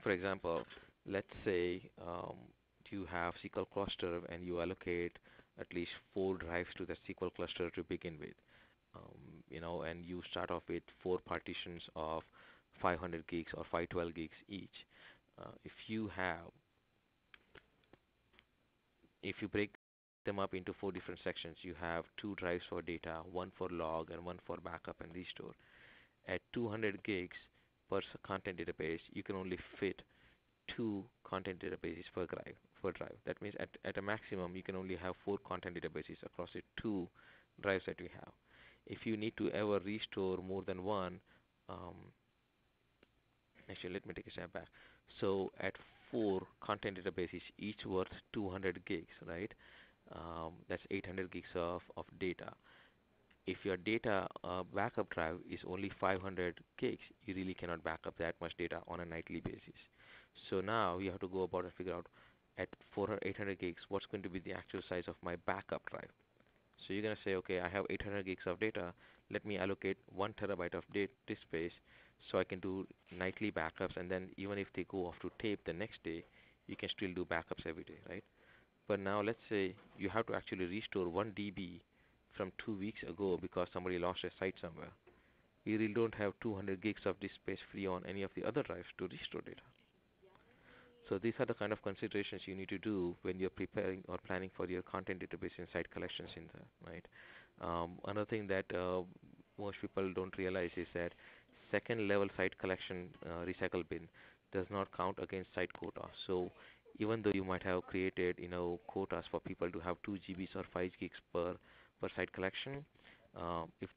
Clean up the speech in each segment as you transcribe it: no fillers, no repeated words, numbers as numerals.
For example, let's say you have SQL cluster and you allocate at least 4 drives to the SQL cluster to begin with. And you start off with 4 partitions of 500 gigs or 512 gigs each. If you have, if you break them up into 4 different sections, you have 2 drives for data, one for log and one for backup and restore. At 200 gigs per content database, you can only fit 2 content databases per drive. That means at a maximum, you can only have 4 content databases across the 2 drives that we have. If you need to ever restore more than one, um, actually, let me take a step back. So at 4 content databases, each worth 200 gigs, right? That's 800 gigs of data. If your data backup drive is only 500 gigs, you really cannot back up that much data on a nightly basis. So now you have to go about and figure out at 400, 800 gigs, what's going to be the actual size of my backup drive. So you're going to say, okay, I have 800 gigs of data. Let me allocate 1 terabyte of disk space so I can do nightly backups. And then even if they go off to tape the next day, you can still do backups every day, right? But now let's say you have to actually restore 1 DB from 2 weeks ago because somebody lost a site somewhere. You really don't have 200 gigs of disk space free on any of the other drives to restore data. So these are the kind of considerations you need to do when you're preparing or planning for your content database and site collections in there, right? Another thing that most people don't realize is that second level site collection recycle bin does not count against site quota. So even though you might have created, quotas for people to have 2 GBs or 5 gigs per site collection, if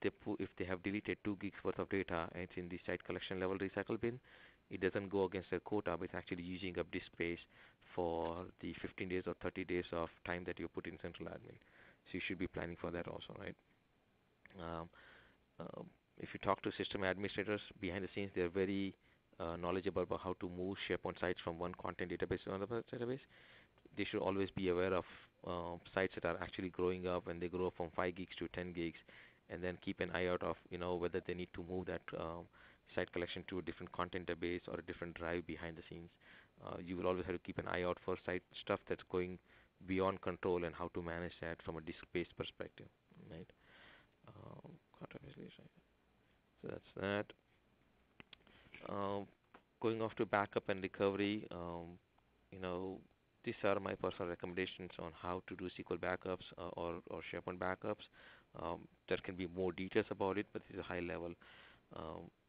they have deleted 2 gigs worth of data and it's in the site collection level recycle bin, it doesn't go against their quota, but it's actually using up disk space for the 15 days or 30 days of time that you put in central admin. So you should be planning for that also, right? Um, if you talk to system administrators behind the scenes, they're very knowledgeable about how to move SharePoint sites from one content database to another database. They should always be aware of sites that are actually growing up when they grow from 5 gigs to 10 gigs, and then keep an eye out of whether they need to move that site collection to a different content database or a different drive behind the scenes. You will always have to keep an eye out for site stuff that's going beyond control and how to manage that from a disk-based perspective, right? Content visualization. So that's that. Um, Going off to backup and recovery, you know, these are my personal recommendations on how to do SQL backups or SharePoint backups. There can be more details about it, but this is a high level.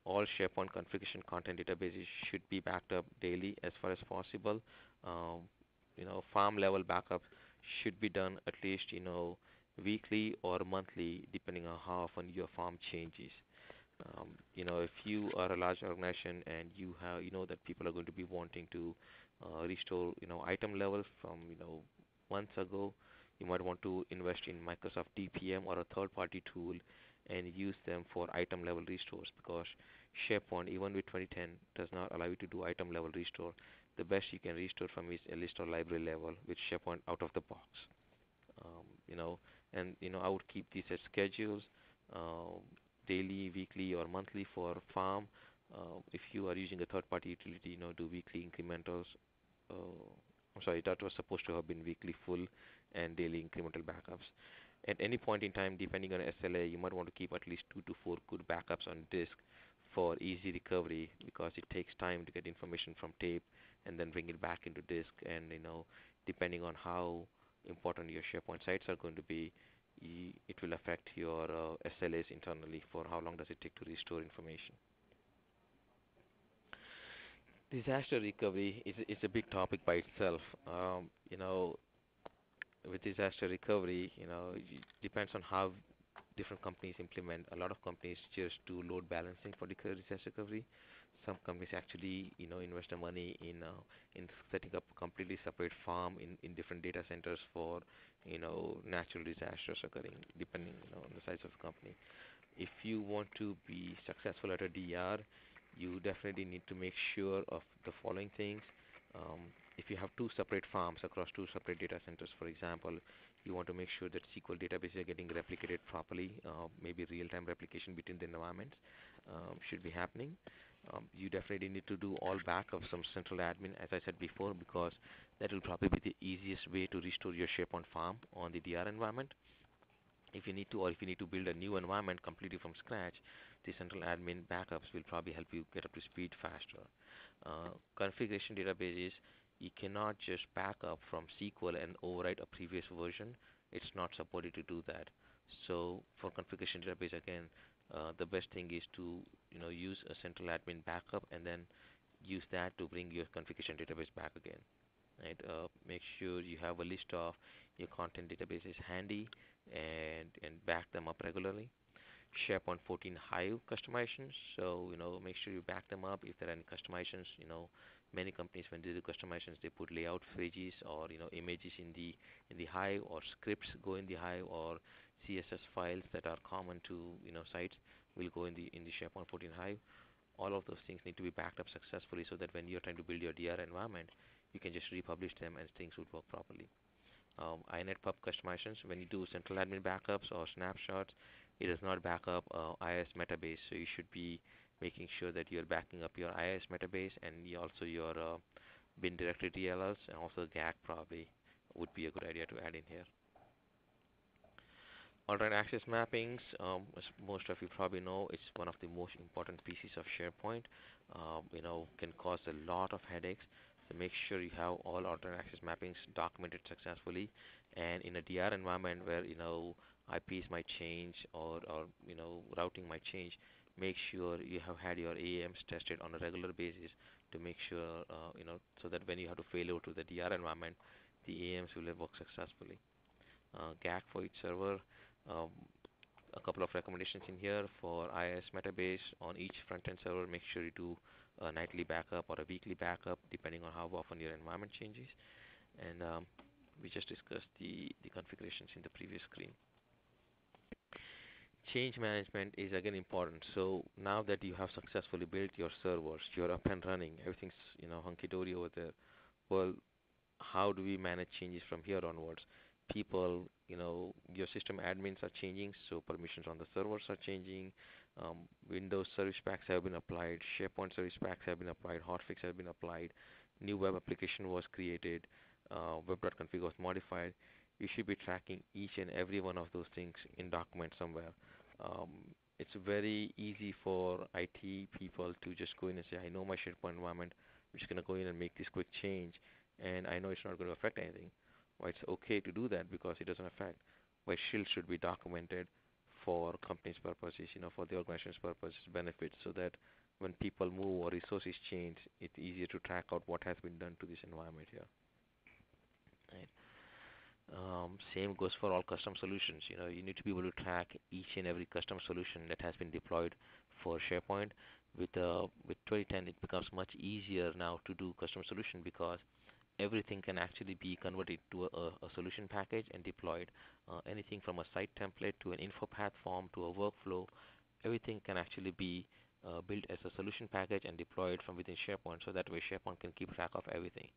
All SharePoint configuration content databases should be backed up daily as far as possible. Um, farm level backup should be done at least, weekly or monthly, depending on how often your farm changes. If you are a large organization and you know that people are going to be wanting to restore, item levels from, months ago, you might want to invest in Microsoft DPM or a third-party tool and use them for item level restores, because SharePoint, even with 2010, does not allow you to do item level restore. The best you can restore from is a list or library level with SharePoint out of the box. Um, you know, I would keep these as schedules, uh, daily, weekly, or monthly for farm. If you are using a third-party utility, do weekly incrementals. I'm sorry, that was supposed to have been weekly full and daily incremental backups. At any point in time, depending on SLA, you might want to keep at least 2 to 4 good backups on disk for easy recovery, because it takes time to get information from tape and then bring it back into disk. And depending on how important your SharePoint sites are going to be, it will affect your SLAs internally for how long does it take to restore information. Disaster recovery is a big topic by itself. With disaster recovery, it depends on how different companies implement. A lot of companies just do load balancing for disaster recovery. Some companies actually, invest the money in setting up a completely separate farm in different data centers for, natural disasters occurring, depending, on the size of the company. If you want to be successful at a DR, you definitely need to make sure of the following things. Um, if you have 2 separate farms across 2 separate data centers, for example, you want to make sure that SQL databases are getting replicated properly. Maybe real-time replication between the environments should be happening. You definitely need to do all backups from central admin, as I said before, because that will probably be the easiest way to restore your SharePoint farm on the DR environment. If you need to, or if you need to build a new environment completely from scratch, the central admin backups will probably help you get up to speed faster. Configuration databases, you cannot just back up from SQL and overwrite a previous version. It's not supported to do that. So for configuration database, again, the best thing is to use a central admin backup and then use that to bring your configuration database back again. Right? Make sure you have a list of your content databases handy and back them up regularly. SharePoint 14 Hive customizations. So, make sure you back them up if there are any customizations. Many companies when they do customizations, they put layout pages or images in the Hive, or scripts go in the Hive, or CSS files that are common to sites will go in the SharePoint 14 Hive. All of those things need to be backed up successfully so that when you're trying to build your DR environment, you can just republish them and things would work properly. INET pub customizations, when you do central admin backups or snapshots, it does not back up IIS metabase. So you should be making sure that you're backing up your IIS metabase and also your bin directory DLLs, and also GAC probably would be a good idea to add in here. Alternate access mappings, as most of you probably know, it's one of the most important pieces of SharePoint. Can cause a lot of headaches. So make sure you have all alternate access mappings documented successfully. And in a DR environment where IPs might change, or routing might change, make sure you have had your AAMs tested on a regular basis to make sure so that when you have to fail over to the DR environment, the AAMs will work successfully. GAC for each server. Um, a couple of recommendations in here for IIS metabase on each front-end server. Make sure you do a nightly backup or a weekly backup, depending on how often your environment changes. And we just discussed the configurations in the previous screen. Change management is again important. So now that you have successfully built your servers, you're up and running, everything's hunky-dory over there. Well, how do we manage changes from here onwards? People, your system admins are changing, so permissions on the servers are changing. Windows service packs have been applied, SharePoint service packs have been applied, hotfix have been applied, new web application was created, web.config was modified. You should be tracking each and every one of those things in document somewhere. Um, it's very easy for IT people to just go in and say, I know my SharePoint environment, I'm just going to go in and make this quick change, and I know it's not going to affect anything. Well, it's okay to do that because it doesn't affect, but still should be documented for company's purposes, for the organization's purposes, benefits, so that when people move or resources change, it's easier to track out what has been done to this environment here. Right. Same goes for all custom solutions. You need to be able to track each and every custom solution that has been deployed for SharePoint. With 2010, it becomes much easier now to do custom solution because everything can actually be converted to a solution package and deployed. Anything from a site template to an info path form to a workflow, everything can actually be built as a solution package and deployed from within SharePoint. So that way SharePoint can keep track of everything.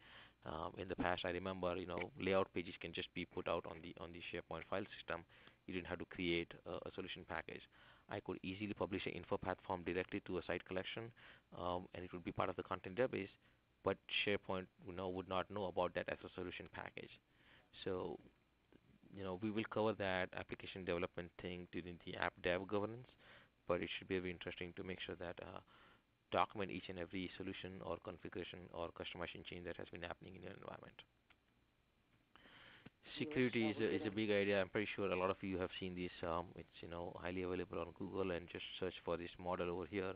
In the past, I remember, layout pages can just be put out on the SharePoint file system. You didn't have to create a solution package. I could easily publish an info path form directly to a site collection, and it would be part of the content database, but SharePoint would not know about that as a solution package. So we will cover that application development thing during the app dev governance, but it should be very interesting to make sure that document each and every solution or configuration or customization change that has been happening in your environment. Security is a big idea. I'm pretty sure a lot of you have seen this. It's highly available on Google, and just search for this model over here.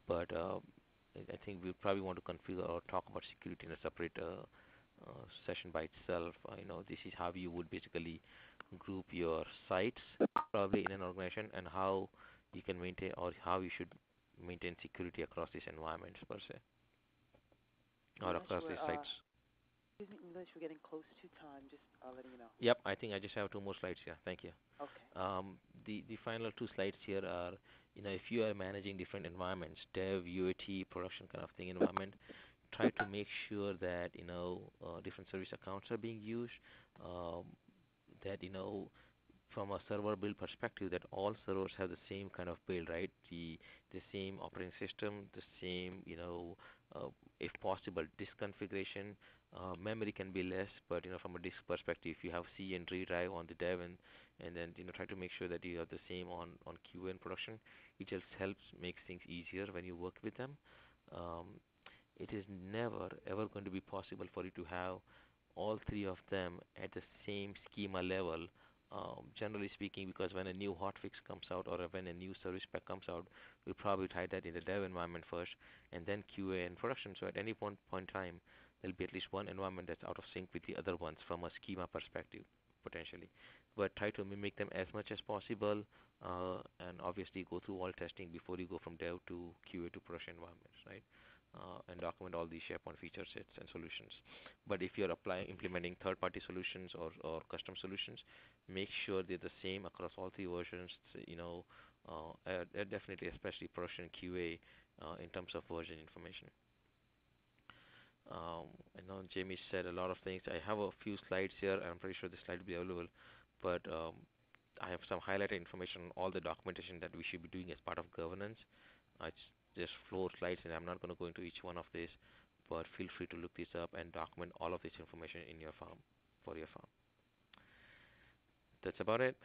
But I think we probably want to configure or talk about security in a separate session by itself. This is how you would basically group your sites probably in an organization, and how you can maintain, or how you should maintain security across these environments per se, or across these sites. Excuse me, Nilesh, we're getting close to time. Just letting you know. Yep, I think I just have 2 more slides here. Thank you. Okay. The final 2 slides here are, if you are managing different environments, dev, UAT, production kind of thing environment, try to make sure that different service accounts are being used. That from a server build perspective, that all servers have the same kind of build, right? The same operating system, the same, if possible, disk configuration. Memory can be less, but from a disk perspective, if you have C and D drive on the dev, and then try to make sure that you have the same on QA and production. It just helps make things easier when you work with them. Um, it is never ever going to be possible for you to have all three of them at the same schema level. Generally speaking, because when a new hotfix comes out or when a new service pack comes out, we'll probably try that in the dev environment first, and then QA and production. So at any point in time, there'll be at least one environment that's out of sync with the other ones from a schema perspective, potentially. But try to mimic them as much as possible, and obviously go through all testing before you go from dev to QA to production environments, right? And document all these SharePoint feature sets and solutions. But if you're implementing third-party solutions or custom solutions, make sure they're the same across all three versions. Definitely, especially production QA in terms of version information. I know Jamie said a lot of things. I have a few slides here. I'm pretty sure the slide will be available, but I have some highlighted information on all the documentation that we should be doing as part of governance. It's just floor slides, and I'm not going to go into each one of these, but feel free to look this up and document all of this information in your farm, for your farm. That's about it.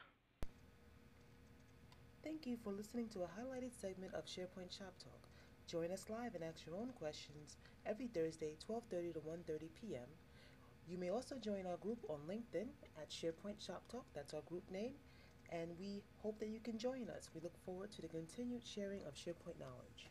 Thank you for listening to a highlighted segment of SharePoint Shop Talk. Join us live and ask your own questions every Thursday, 12:30 to 1:30 p.m. You may also join our group on LinkedIn at SharePoint Shop Talk. That's our group name. And we hope that you can join us. We look forward to the continued sharing of SharePoint knowledge.